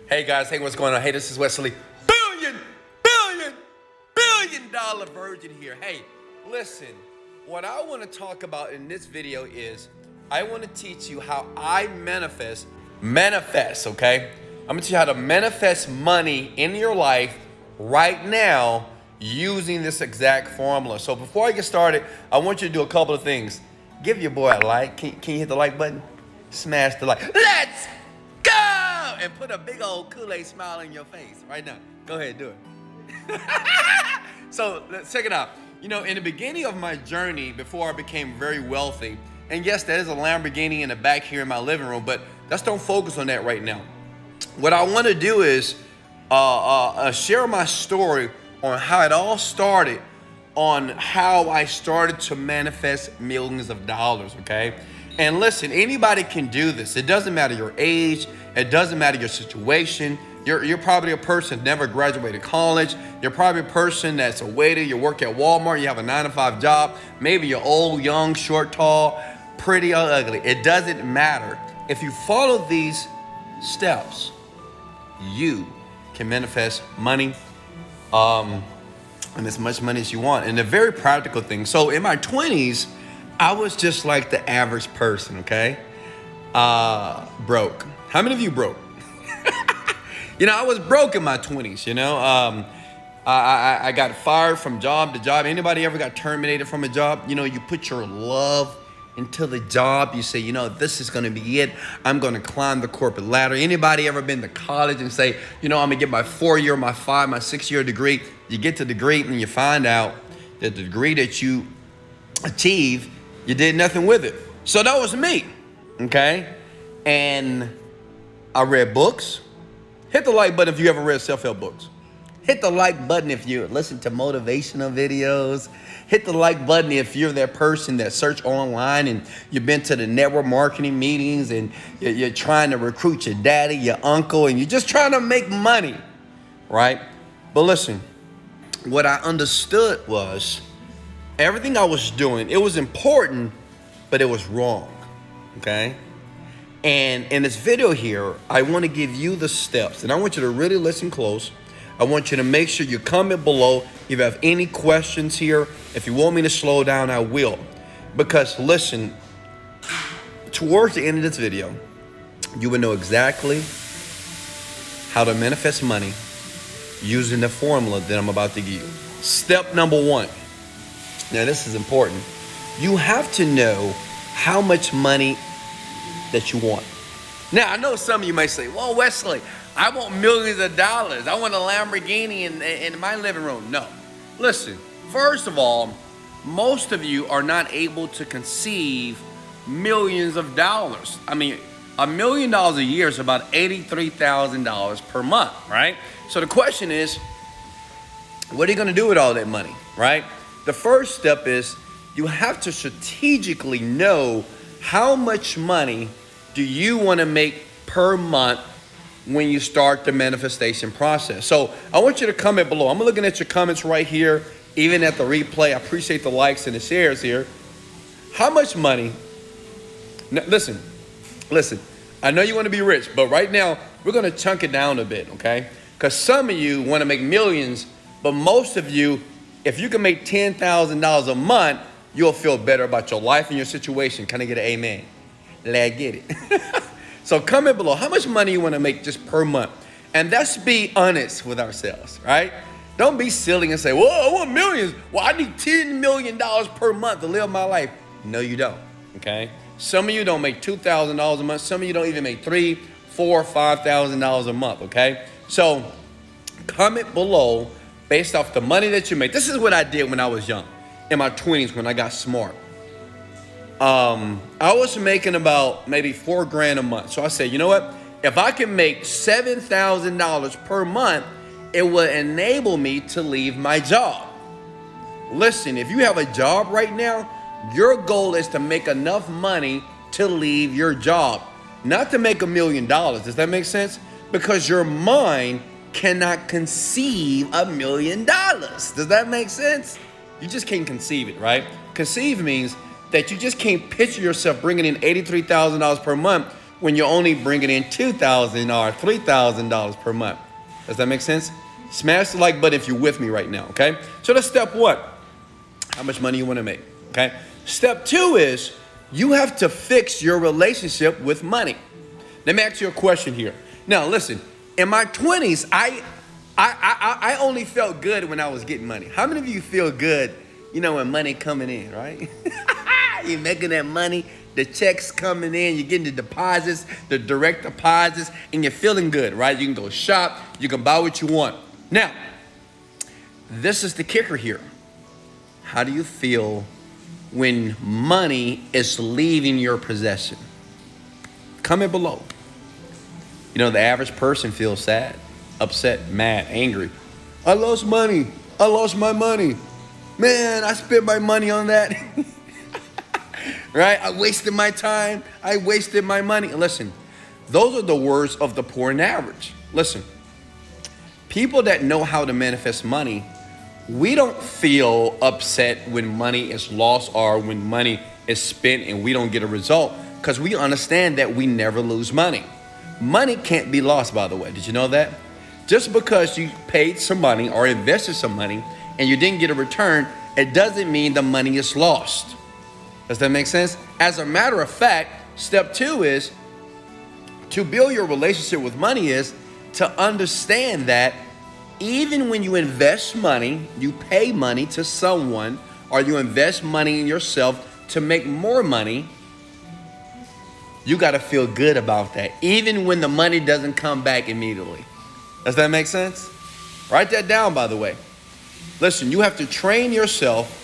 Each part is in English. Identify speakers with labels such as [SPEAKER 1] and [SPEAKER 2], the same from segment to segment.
[SPEAKER 1] Hey guys, hey, what's going on? Hey, this is Wesley billion dollar virgin here. Hey, listen, what I want to talk about in this video is I want to teach you how I manifest, okay? I'm gonna teach you how to manifest money in your life right now using this exact formula. So before I get started, I want you to do a couple of things. Give your boy a like. Can you hit the like button? Smash the like. Let's go! And put a big old Kool-Aid smile on your face right now. Go ahead, do it. So let's check it out. You know, in the beginning of my journey, before I became very wealthy, and yes, there is a Lamborghini in the back here in my living room, but let's don't focus on that right now. What I want to do is share my story on how it all started, on how I started to manifest millions of dollars, okay? And listen, anybody can do this. It doesn't matter your age. It doesn't matter your situation. You're probably a person that never graduated college. You're probably a person that's a waiter. You work at Walmart. You have a 9-to-5 job. Maybe you're old, young, short, tall, pretty, or ugly. It doesn't matter. If you follow these steps, you can manifest money, and as much money as you want. And a very practical thing. So in my 20s, I was just like the average person, okay? Broke. How many of you broke? You know, I was broke in my 20s, you know. I got fired from job to job. Anybody ever got terminated from a job? You know, you put your love into the job. You say, you know, this is going to be it. I'm going to climb the corporate ladder. Anybody ever been to college and say, you know, I'm going to get my 4-year, my 5, my 6-year degree? You get the degree and you find out that the degree that you achieved, you did nothing with it. So that was me, okay? And I read books. Hit the like button if you ever read self-help books. Hit the like button if you listen to motivational videos. Hit the like button if you're that person that search online and you've been to the network marketing meetings and you're trying to recruit your daddy, your uncle, and you're just trying to make money, right? But listen, what I understood was everything I was doing, it was important, but it was wrong, okay? And in this video here, I want to give you the steps, and I want you to really listen close. I want you to make sure you comment below if you have any questions here. If you want me to slow down, I will. Because listen, towards the end of this video, you will know exactly how to manifest money using the formula that I'm about to give you. Step number 1. Now, this is important. You have to know how much money that you want. Now, I know some of you may say, well, Wesley, I want millions of dollars. I want a Lamborghini in my living room. No. Listen, first of all, most of you are not able to conceive millions of dollars. I mean, $1 million a year is about $83,000 per month, right? So the question is, what are you going to do with all that money, right? The first step is you have to strategically know how much money do you want to make per month when you start the manifestation process. So I want you to comment below. I'm looking at your comments right here, even at the replay. I appreciate the likes and the shares here. How much money? Now, listen. I know you want to be rich, but right now we're going to chunk it down a bit, okay? Because some of you want to make millions, but most of you, if you can make $10,000 a month, you'll feel better about your life and your situation. Can I get an amen? Let's get it. So comment below how much money you want to make just per month. And let's be honest with ourselves, right? Don't be silly and say, whoa, I want millions. Well, I need $10 million per month to live my life. No, you don't, okay? Some of you don't make $2,000 a month. Some of you don't even make $3,000, $4,000, $5,000 a month, okay? So comment below based off the money that you make. This is what I did when I was young, in my 20s when I got smart. I was making about maybe $4,000 a month. So I said, you know what? If I can make $7,000 per month, it will enable me to leave my job. Listen, if you have a job right now, your goal is to make enough money to leave your job, not to make $1 million. Does that make sense? Because your mind cannot conceive $1 million. Does that make sense? You just can't conceive it, right? Conceive means that you just can't picture yourself bringing in $83,000 per month when you're only bringing in $2,000 or $3,000 per month. Does that make sense? Smash the like button if you're with me right now, okay? So that's step one. How much money you want to make, okay? Step two is you have to fix your relationship with money. Let me ask you a question here. Now, listen, in my 20s, I only felt good when I was getting money. How many of you feel good, when money coming in, right? You're making that money, the checks coming in, you're getting the deposits, the direct deposits, and you're feeling good, right? You can go shop, you can buy what you want. Now, this is the kicker here. How do you feel when money is leaving your possession? Comment below. The average person feels sad, upset, mad, angry. I lost money. I lost my money. Man, I spent my money on that. Right? I wasted my time. I wasted my money. Listen, those are the words of the poor and average. Listen, people that know how to manifest money, we don't feel upset when money is lost or when money is spent and we don't get a result, because we understand that we never lose money. Money can't be lost, by the way. Did you know that? Just because you paid some money or invested some money and you didn't get a return, it doesn't mean the money is lost. Does that make sense? As a matter of fact, step two is to build your relationship with money is to understand that even when you invest money, you pay money to someone, or you invest money in yourself to make more money, you got to feel good about that, even when the money doesn't come back immediately. Does that make sense? Write that down, by the way. Listen, you have to train yourself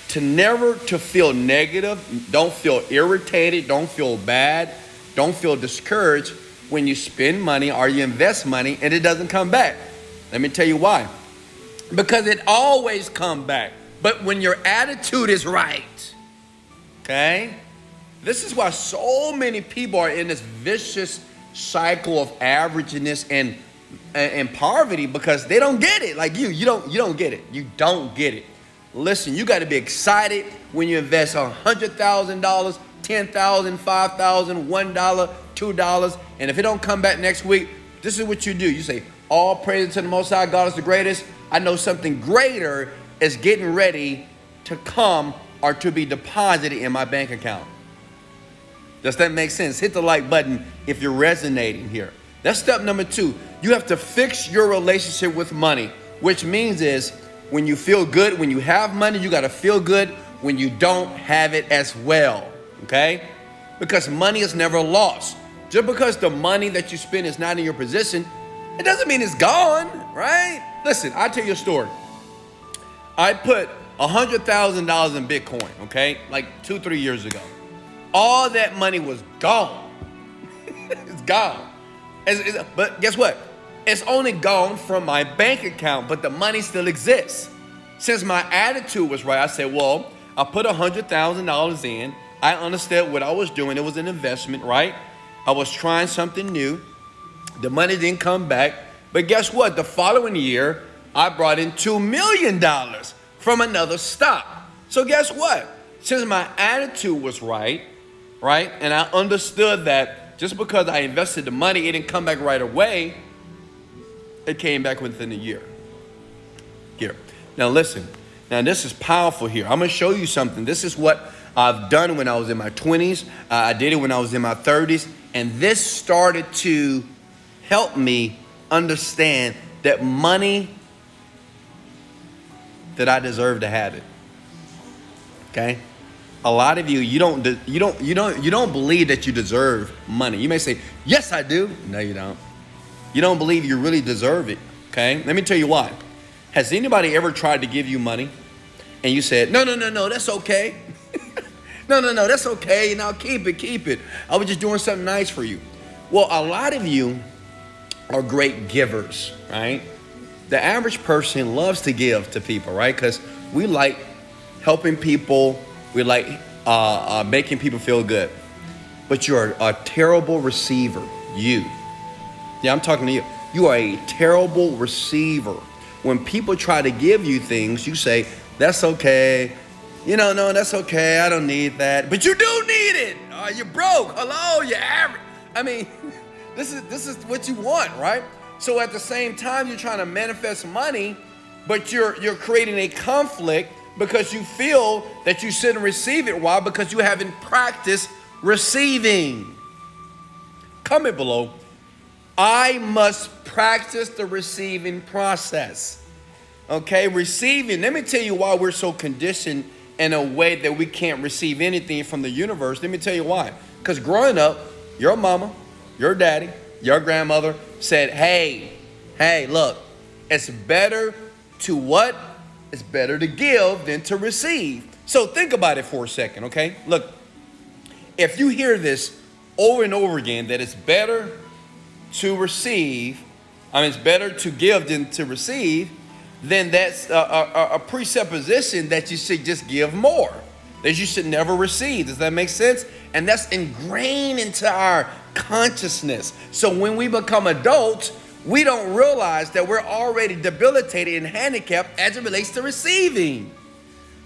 [SPEAKER 1] to never to feel negative. Don't feel irritated. Don't feel bad. Don't feel discouraged when you spend money or you invest money and it doesn't come back. Let me tell you why. Because it always comes back. But when your attitude is right, okay? This is why so many people are in this vicious cycle of averageness and poverty, because they don't get it. Like you don't get it. You don't get it. Listen, you got to be excited when you invest $100,000, $10,000, $5,000, $1, $2, and if it don't come back next week, this is what you do. You say, all praise to the Most High, God is the greatest. I know something greater is getting ready to come or to be deposited in my bank account. Does that make sense? Hit the like button if you're resonating here. That's step number two. You have to fix your relationship with money, which means is when you feel good, when you have money, you got to feel good when you don't have it as well, okay? Because money is never lost. Just because the money that you spend is not in your possession, it doesn't mean it's gone, right? Listen, I'll tell you a story. I put $100,000 in Bitcoin, okay? Like 2-3 years ago. All that money was gone. It's gone. But guess what? It's only gone from my bank account, but the money still exists. Since my attitude was right, I said, well, I put $100,000 in. I understood what I was doing. It was an investment, right? I was trying something new. The money didn't come back. But guess what? The following year, I brought in $2 million from another stock. So guess what? Since my attitude was right, and I understood that just because I invested the money, it didn't come back right away. It came back within a year. Here. Now listen. Now this is powerful here. I'm going to show you something. This is what I've done when I was in my 20s. I did it when I was in my 30s. And this started to help me understand that money, that I deserve to have it. Okay? A lot of you don't believe that you deserve money. You may say, yes, I do. No, you don't. You don't believe you really deserve it, okay? Let me tell you why. Has anybody ever tried to give you money and you said, no, that's okay. no, that's okay. Now keep it. I was just doing something nice for you. Well, a lot of you are great givers, right? The average person loves to give to people, right? Because we like helping people. We like making people feel good. But you're a terrible receiver, you. Yeah, I'm talking to you. You are a terrible receiver. When people try to give you things, you say, that's okay. No, that's okay. I don't need that. But you do need it. You're broke. Hello, you're average. I mean, this is what you want, right? So at the same time, you're trying to manifest money, but you're creating a conflict because you feel that you shouldn't receive it. Why? Because you haven't practiced receiving. Comment below. I must practice the receiving process. Okay, receiving. Let me tell you why we're so conditioned in a way that we can't receive anything from the universe. Let me tell you why. Because growing up, your mama, your daddy, your grandmother said, hey, look, it's better to what? It's better to give than to receive. So think about it for a second, okay? Look, if you hear this over and over again, that it's better to receive, it's better to give than to receive, then that's a presupposition that you should just give more, that you should never receive. Does that make sense? And that's ingrained into our consciousness. So when we become adults, we don't realize that we're already debilitated and handicapped as it relates to receiving.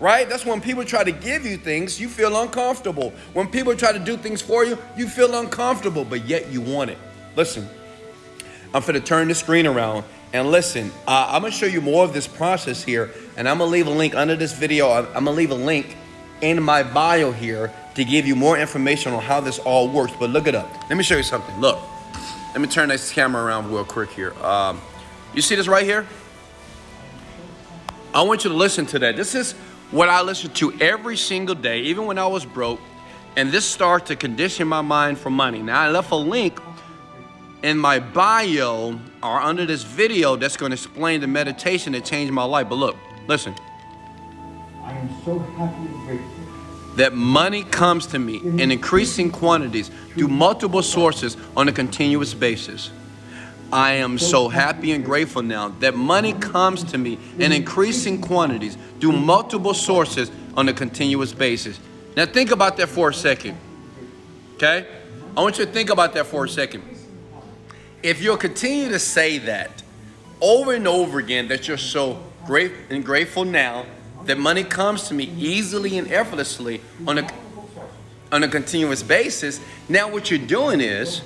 [SPEAKER 1] Right? That's when people try to give you things, you feel uncomfortable. When people try to do things for you, you feel uncomfortable, but yet you want it. Listen, I'm finna turn the screen around and listen. I'm gonna show you more of this process here, and I'm gonna leave a link under this video. I'm gonna leave a link in my bio here to give you more information on how this all works, but look it up. Let me show you something. Look, let me turn this camera around real quick here. You see this right here? I want you to listen to that. This is what I listen to every single day, even when I was broke, and this started to condition my mind for money. Now, I left a link in my bio or under this video that's going to explain the meditation that changed my life. But look, listen.
[SPEAKER 2] I am so happy and grateful
[SPEAKER 1] that money comes to me in increasing quantities through multiple sources on a continuous basis. I am so happy and grateful now that money comes to me in increasing quantities through multiple sources on a continuous basis. Now think about that for a second, okay? I want you to think about that for a second. If you'll continue to say that over and over again, that you're so grateful now that money comes to me easily and effortlessly on a continuous basis, now what you're doing is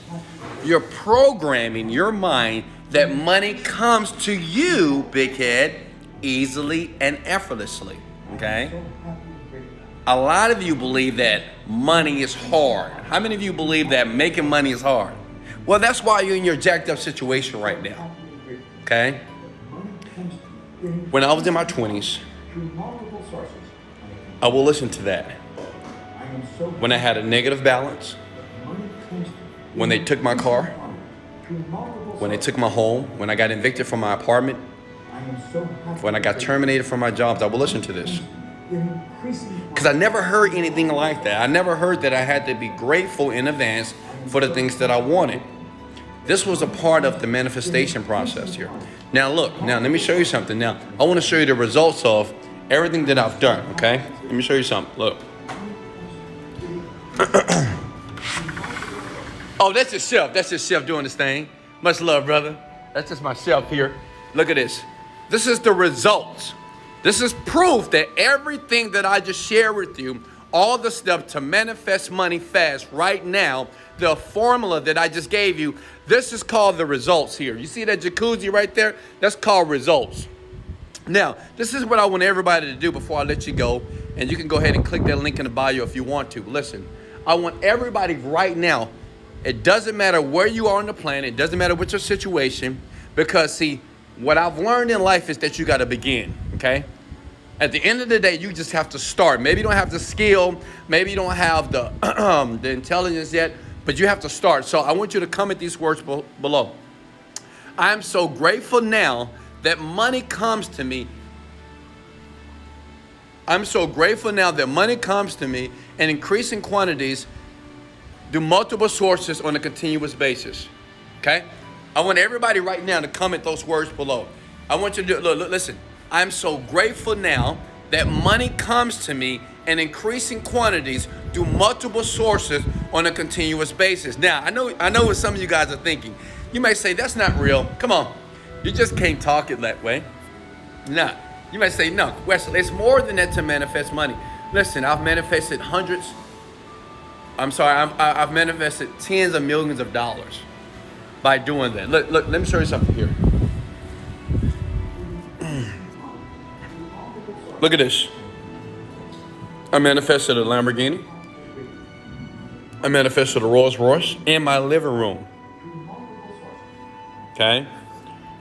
[SPEAKER 1] you're programming your mind that money comes to you, big head, easily and effortlessly, okay? A lot of you believe that money is hard. How many of you believe that making money is hard? Well, that's why you're in your jacked up situation right now, okay? When I was in my 20s, I will listen to that. When I had a negative balance, when they took my car, when they took my home, when I got evicted from my apartment, when I got terminated from my jobs, I will listen to this. Because I never heard anything like that. I never heard that I had to be grateful in advance for the things that I wanted. This was a part of the manifestation process here. Now look, now let me show you something. Now, I want to show you the results of everything that I've done, okay? Let me show you something, look. Oh, that's yourself doing this thing. Much love, brother. That's just myself here. Look at this. This is the results. This is proof that everything that I just shared with you, all the stuff to manifest money fast right now, the formula that I just gave you, this is called the results here. You see that jacuzzi right there? That's called results. Now, this is what I want everybody to do before I let you go. And you can go ahead and click that link in the bio if you want to. Listen, I want everybody right now, it doesn't matter where you are on the planet. It doesn't matter what your situation. Because, see, what I've learned in life is that you got to begin, okay? At the end of the day, you just have to start. Maybe you don't have the skill. Maybe you don't have the, the intelligence yet. But you have to start. So I want you to comment these words below. I am so grateful now that money comes to me. I'm so grateful now that money comes to me in increasing quantities through multiple sources on a continuous basis. Okay? I want everybody right now to comment those words below. I want you to do, look, listen. I'm so grateful now that money comes to me in increasing quantities through multiple sources on a continuous basis. Now, I know what some of you guys are thinking. You may say, that's not real. Come on. You just can't talk it that way. No. You might say, no, Wesley, it's more than that to manifest money. Listen, I've manifested hundreds I'm sorry. I've manifested tens of millions of dollars by doing that. Look, let me show you something here. Look at this. I manifested a Lamborghini. I manifested a Rolls Royce in my living room. Okay?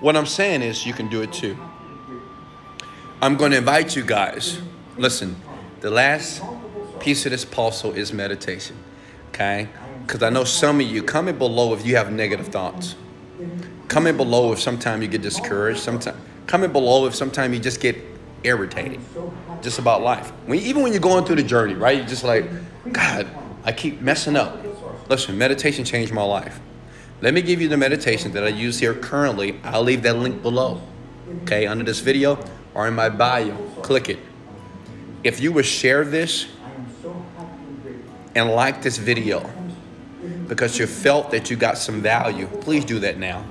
[SPEAKER 1] What I'm saying is you can do it too. I'm going to invite you guys. Listen, the last piece of this puzzle is meditation. Okay? Because I know some of you, comment below if you have negative thoughts. Comment below if sometimes you get discouraged. Comment below if sometimes you just get irritated just about life. Even when you're going through the journey, right? You're just like, God, I keep messing up. Listen, meditation changed my life. Let me give you the meditation that I use here currently. I'll leave that link below, okay, under this video or in my bio. Click it. If you would share this and like this video because you felt that you got some value, please do that now,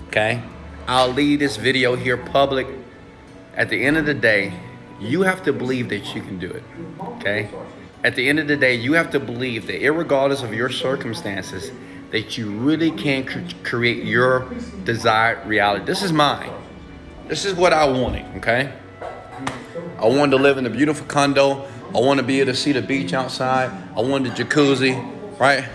[SPEAKER 1] okay? I'll leave this video here public. At the end of the day, you have to believe that you can do it, okay? At the end of the day, you have to believe that irregardless of your circumstances, that you really can create your desired reality. This is mine. This is what I wanted, okay? I wanted to live in a beautiful condo. I wanted to be able to see the beach outside. I wanted a jacuzzi, right?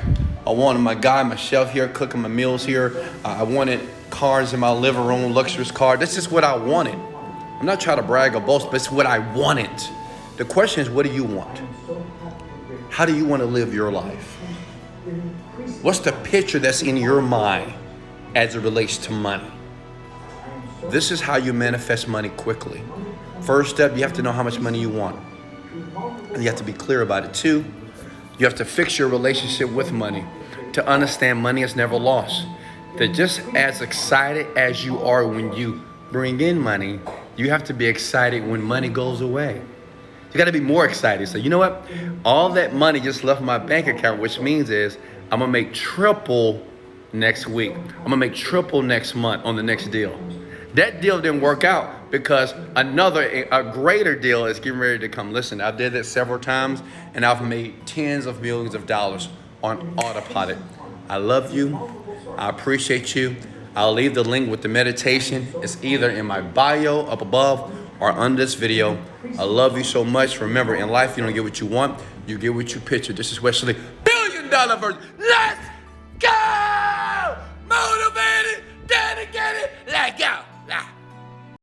[SPEAKER 1] I wanted my chef here cooking my meals here. I wanted cars in my living room, luxurious car. This is what I wanted. I'm not trying to brag or boast, but it's what I wanted. The question is, what do you want? How do you want to live your life? What's the picture that's in your mind as it relates to money? This is how you manifest money quickly. First step, you have to know how much money you want. And you have to be clear about it. Two, you have to fix your relationship with money to understand money is never lost. That just as excited as you are when you bring in money, you have to be excited when money goes away. You got to be more excited. So you know what? All that money just left my bank account, which means is I'm going to make triple next week. I'm going to make triple next month on the next deal. That deal didn't work out because a greater deal is getting ready to come. Listen, I did that several times and I've made tens of millions of dollars on autopilot. I love you. I appreciate you. I'll leave the link with the meditation. It's either in my bio up above or under this video. I love you so much. Remember, in life, you don't get what you want. You get what you picture. This is Wesley, $1 billion Virgin. Let's